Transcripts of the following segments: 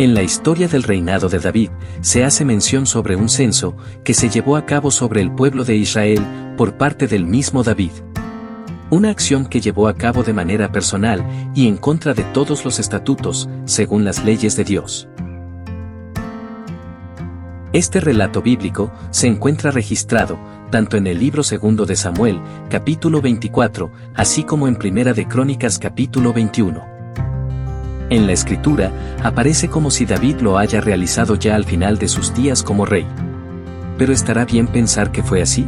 En la historia del reinado de David, se hace mención sobre un censo que se llevó a cabo sobre el pueblo de Israel por parte del mismo David. Una acción que llevó a cabo de manera personal y en contra de todos los estatutos, según las leyes de Dios. Este relato bíblico se encuentra registrado tanto en el libro 2 de Samuel, capítulo 24, así como en Primera de Crónicas, capítulo 21. En la escritura, aparece como si David lo haya realizado ya al final de sus días como rey. ¿Pero estará bien pensar que fue así?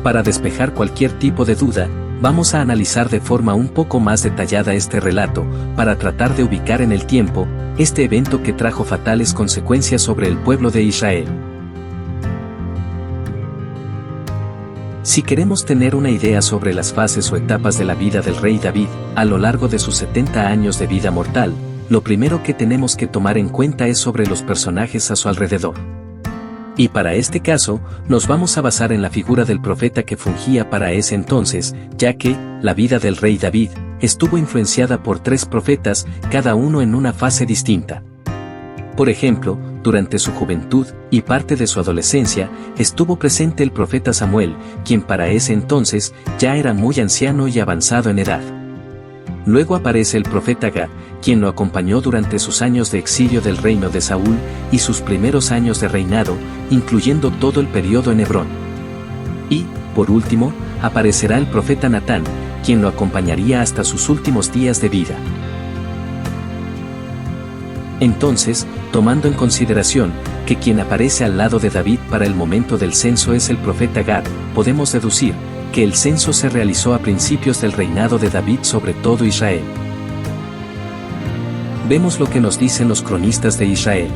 Para despejar cualquier tipo de duda, vamos a analizar de forma un poco más detallada este relato, para tratar de ubicar en el tiempo, este evento que trajo fatales consecuencias sobre el pueblo de Israel. Si queremos tener una idea sobre las fases o etapas de la vida del rey David, a lo largo de sus 70 años de vida mortal, lo primero que tenemos que tomar en cuenta es sobre los personajes a su alrededor. Y para este caso, nos vamos a basar en la figura del profeta que fungía para ese entonces, ya que, la vida del rey David, estuvo influenciada por 3 profetas, cada uno en una fase distinta. Por ejemplo, durante su juventud y parte de su adolescencia, estuvo presente el profeta Samuel, quien para ese entonces ya era muy anciano y avanzado en edad. Luego aparece el profeta Gad, quien lo acompañó durante sus años de exilio del reino de Saúl y sus primeros años de reinado, incluyendo todo el periodo en Hebrón. Y, por último, aparecerá el profeta Natán, quien lo acompañaría hasta sus últimos días de vida. Entonces, tomando en consideración que quien aparece al lado de David para el momento del censo es el profeta Gad, podemos deducir que el censo se realizó a principios del reinado de David sobre todo Israel. Vemos lo que nos dicen los cronistas de Israel.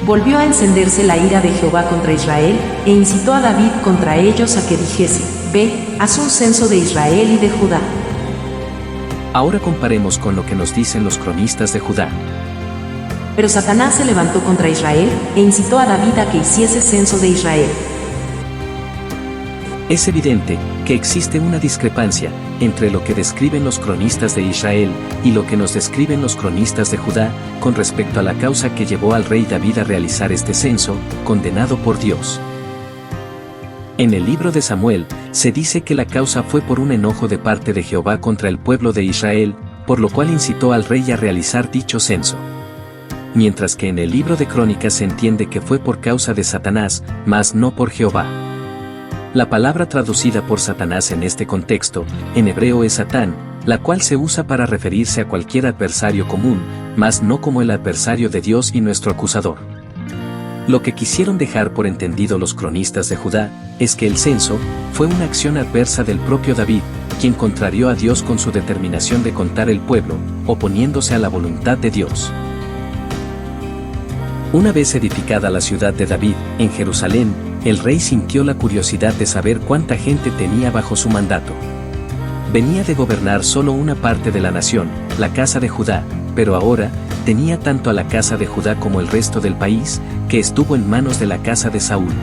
Volvió a encenderse la ira de Jehová contra Israel, e incitó a David contra ellos a que dijese: Ve, haz un censo de Israel y de Judá. Ahora comparemos con lo que nos dicen los cronistas de Judá. Pero Satanás se levantó contra Israel, e incitó a David a que hiciese censo de Israel. Es evidente que existe una discrepancia entre lo que describen los cronistas de Israel y lo que nos describen los cronistas de Judá con respecto a la causa que llevó al rey David a realizar este censo, condenado por Dios. En el libro de Samuel, se dice que la causa fue por un enojo de parte de Jehová contra el pueblo de Israel, por lo cual incitó al rey a realizar dicho censo. Mientras que en el libro de Crónicas se entiende que fue por causa de Satanás, mas no por Jehová. La palabra traducida por Satanás en este contexto, en hebreo es Satán, la cual se usa para referirse a cualquier adversario común, mas no como el adversario de Dios y nuestro acusador. Lo que quisieron dejar por entendido los cronistas de Judá, es que el censo fue una acción adversa del propio David, quien contrarió a Dios con su determinación de contar el pueblo, oponiéndose a la voluntad de Dios. Una vez edificada la ciudad de David, en Jerusalén, el rey sintió la curiosidad de saber cuánta gente tenía bajo su mandato. Venía de gobernar solo una parte de la nación, la casa de Judá, pero ahora, tenía tanto a la casa de Judá como el resto del país, que estuvo en manos de la casa de Saúl.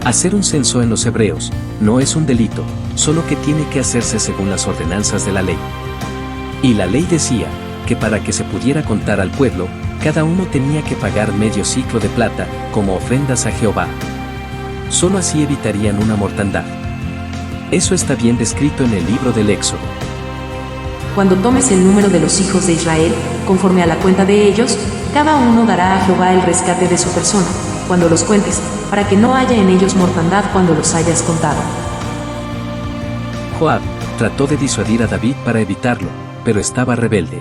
Hacer un censo en los hebreos, no es un delito, solo que tiene que hacerse según las ordenanzas de la ley. Y la ley decía, que para que se pudiera contar al pueblo, cada uno tenía que pagar medio ciclo de plata, como ofrendas a Jehová. Solo así evitarían una mortandad. Eso está bien descrito en el libro del Éxodo. Cuando tomes el número de los hijos de Israel, conforme a la cuenta de ellos, cada uno dará a Jehová el rescate de su persona, cuando los cuentes, para que no haya en ellos mortandad cuando los hayas contado. Joab trató de disuadir a David para evitarlo, pero estaba rebelde.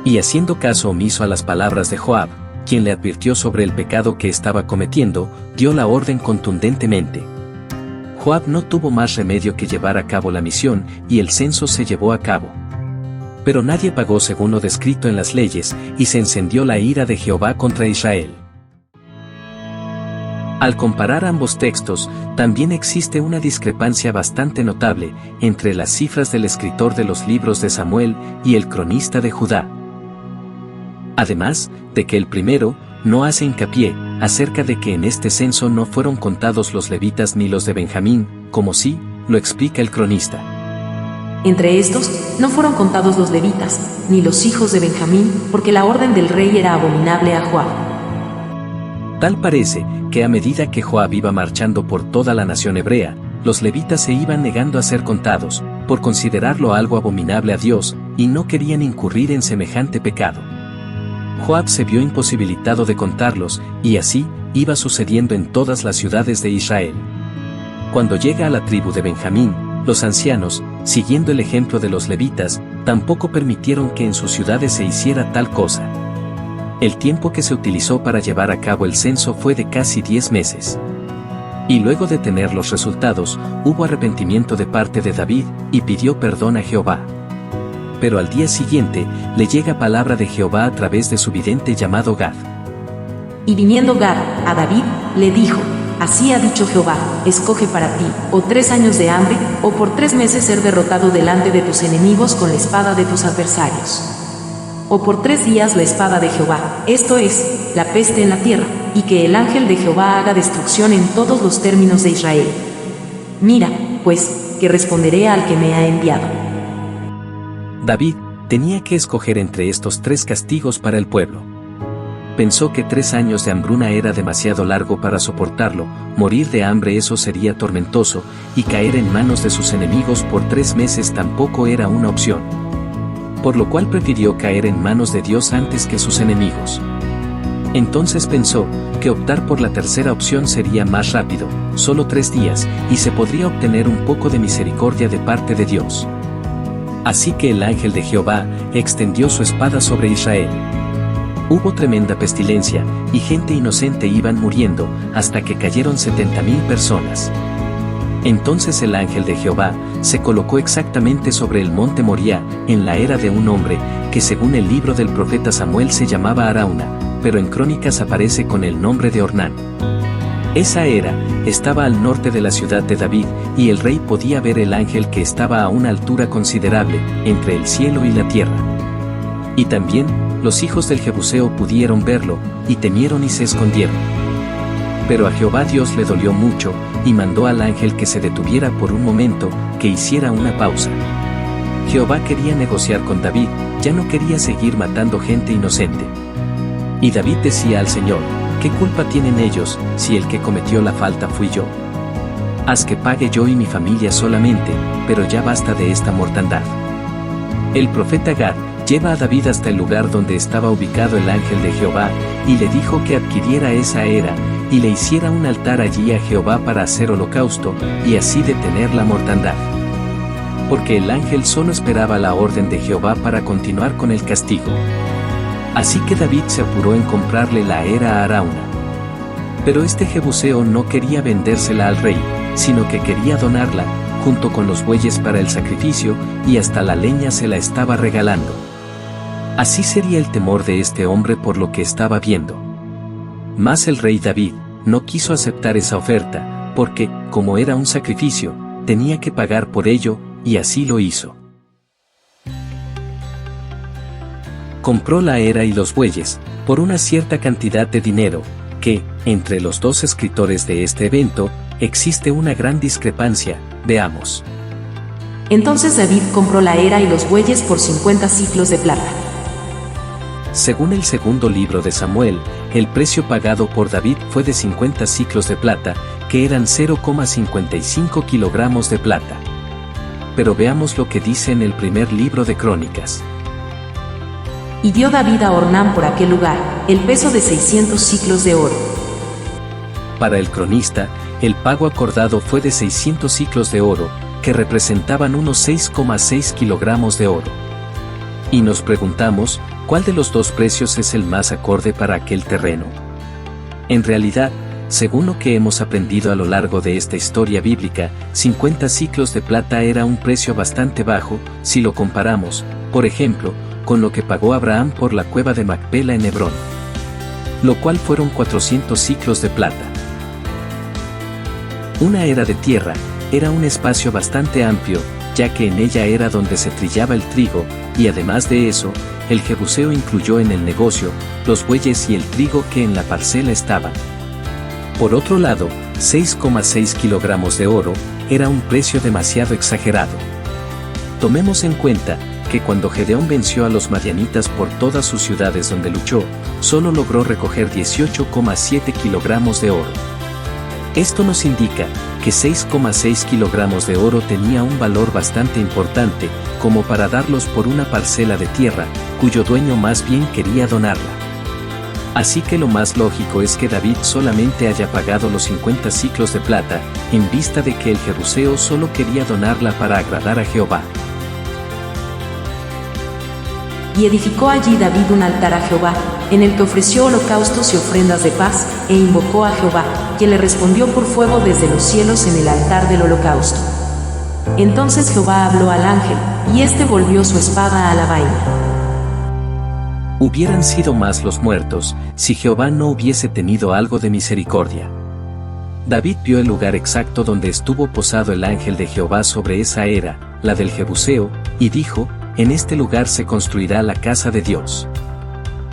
Y haciendo caso omiso a las palabras de Joab, quien le advirtió sobre el pecado que estaba cometiendo, dio la orden contundentemente. Joab no tuvo más remedio que llevar a cabo la misión, y el censo se llevó a cabo. Pero nadie pagó según lo descrito en las leyes, y se encendió la ira de Jehová contra Israel. Al comparar ambos textos, también existe una discrepancia bastante notable entre las cifras del escritor de los libros de Samuel y el cronista de Judá. Además, de que el primero no hace hincapié acerca de que en este censo no fueron contados los levitas ni los de Benjamín, como sí lo explica el cronista. Entre estos, no fueron contados los levitas, ni los hijos de Benjamín, porque la orden del rey era abominable a Joab. Tal parece, que a medida que Joab iba marchando por toda la nación hebrea, los levitas se iban negando a ser contados, por considerarlo algo abominable a Dios, y no querían incurrir en semejante pecado. Joab se vio imposibilitado de contarlos, y así, iba sucediendo en todas las ciudades de Israel. Cuando llega a la tribu de Benjamín, los ancianos, siguiendo el ejemplo de los levitas, tampoco permitieron que en sus ciudades se hiciera tal cosa. El tiempo que se utilizó para llevar a cabo el censo fue de casi 10 meses. Y luego de tener los resultados, hubo arrepentimiento de parte de David, y pidió perdón a Jehová. Pero al día siguiente, le llega palabra de Jehová a través de su vidente llamado Gad. Y viniendo Gad a David, le dijo: Así ha dicho Jehová, escoge para ti, o 3 años de hambre, o por 3 meses ser derrotado delante de tus enemigos con la espada de tus adversarios. O por 3 días la espada de Jehová, esto es, la peste en la tierra, y que el ángel de Jehová haga destrucción en todos los términos de Israel. Mira, pues, que responderé al que me ha enviado. David tenía que escoger entre estos 3 castigos para el pueblo. Pensó que 3 años de hambruna era demasiado largo para soportarlo, morir de hambre eso sería tormentoso, y caer en manos de sus enemigos por 3 meses tampoco era una opción. Por lo cual prefirió caer en manos de Dios antes que sus enemigos. Entonces pensó que optar por la tercera opción sería más rápido, solo 3 días, y se podría obtener un poco de misericordia de parte de Dios. Así que el ángel de Jehová extendió su espada sobre Israel. Hubo tremenda pestilencia, y gente inocente iban muriendo, hasta que cayeron 70,000 personas. Entonces el ángel de Jehová se colocó exactamente sobre el monte Moriah, en la era de un hombre, que según el libro del profeta Samuel se llamaba Arauna, pero en Crónicas aparece con el nombre de Ornán. Esa era estaba al norte de la ciudad de David, y el rey podía ver el ángel que estaba a una altura considerable, entre el cielo y la tierra. Y también, los hijos del Jebuseo pudieron verlo, y temieron y se escondieron. Pero a Jehová Dios le dolió mucho, y mandó al ángel que se detuviera por un momento, que hiciera una pausa. Jehová quería negociar con David, ya no quería seguir matando gente inocente. Y David decía al Señor: ¿qué culpa tienen ellos, si el que cometió la falta fui yo? Haz que pague yo y mi familia solamente, pero ya basta de esta mortandad. El profeta Gad lleva a David hasta el lugar donde estaba ubicado el ángel de Jehová, y le dijo que adquiriera esa era, y le hiciera un altar allí a Jehová para hacer holocausto, y así detener la mortandad. Porque el ángel solo esperaba la orden de Jehová para continuar con el castigo. Así que David se apuró en comprarle la era a Arauna. Pero este Jebuseo no quería vendérsela al rey, sino que quería donarla, junto con los bueyes para el sacrificio, y hasta la leña se la estaba regalando. Así sería el temor de este hombre por lo que estaba viendo. Mas el rey David no quiso aceptar esa oferta, porque, como era un sacrificio, tenía que pagar por ello, y así lo hizo. Compró la era y los bueyes, por una cierta cantidad de dinero, que, entre los 2 escritores de este evento, existe una gran discrepancia. Veamos. Entonces David compró la era y los bueyes por 50 siclos de plata. Según el segundo libro de Samuel, el precio pagado por David fue de 50 siclos de plata, que eran 0,55 kilogramos de plata. Pero veamos lo que dice en el primer libro de Crónicas. Y dio David a Ornán por aquel lugar el peso de 600 siclos de oro. Para el cronista, el pago acordado fue de 600 siclos de oro, que representaban unos 6,6 kilogramos de oro. Y nos preguntamos, ¿cuál de los 2 precios es el más acorde para aquel terreno? En realidad, según lo que hemos aprendido a lo largo de esta historia bíblica, 50 siclos de plata era un precio bastante bajo, si lo comparamos, por ejemplo, con lo que pagó Abraham por la cueva de Macpela en Hebrón, lo cual fueron 400 siclos de plata. Una era de tierra, era un espacio bastante amplio, ya que en ella era donde se trillaba el trigo, y además de eso, el Jebuseo incluyó en el negocio los bueyes y el trigo que en la parcela estaban. Por otro lado, 6,6 kilogramos de oro era un precio demasiado exagerado. Tomemos en cuenta que cuando Gedeón venció a los madianitas por todas sus ciudades donde luchó, solo logró recoger 18,7 kilogramos de oro. Esto nos indica que 6,6 kilogramos de oro tenía un valor bastante importante, como para darlos por una parcela de tierra, cuyo dueño más bien quería donarla. Así que lo más lógico es que David solamente haya pagado los 50 siclos de plata, en vista de que el jebuseo solo quería donarla para agradar a Jehová. Y edificó allí David un altar a Jehová, en el que ofreció holocaustos y ofrendas de paz, e invocó a Jehová, quien le respondió por fuego desde los cielos en el altar del holocausto. Entonces Jehová habló al ángel, y éste volvió su espada a la vaina. Hubieran sido más los muertos, si Jehová no hubiese tenido algo de misericordia. David vio el lugar exacto donde estuvo posado el ángel de Jehová sobre esa era, la del jebuseo, y dijo: en este lugar se construirá la casa de Dios.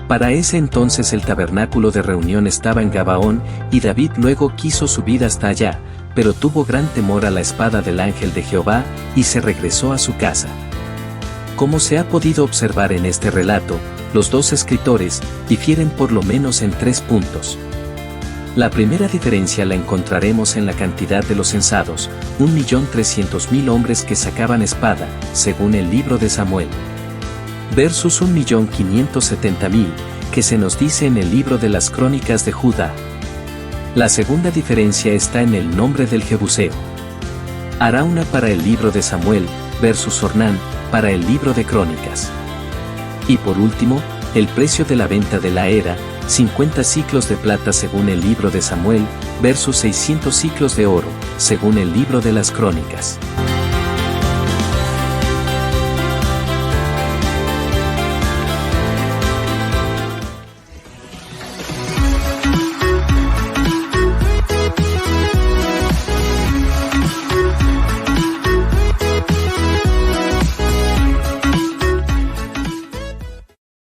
Para ese entonces el tabernáculo de reunión estaba en Gabaón, y David luego quiso subir hasta allá, pero tuvo gran temor a la espada del ángel de Jehová, y se regresó a su casa. Como se ha podido observar en este relato, los dos escritores difieren por lo menos en 3 puntos. La primera diferencia la encontraremos en la cantidad de los censados, 1.300.000 hombres que sacaban espada, según el libro de Samuel, versus 1.570.000, que se nos dice en el libro de las Crónicas de Judá. La segunda diferencia está en el nombre del jebuseo. Arauna para el libro de Samuel, versus Ornán para el libro de Crónicas. Y por último, el precio de la venta de la era, 50 siclos de plata según el libro de Samuel, versus 600 siclos de oro, según el libro de las Crónicas.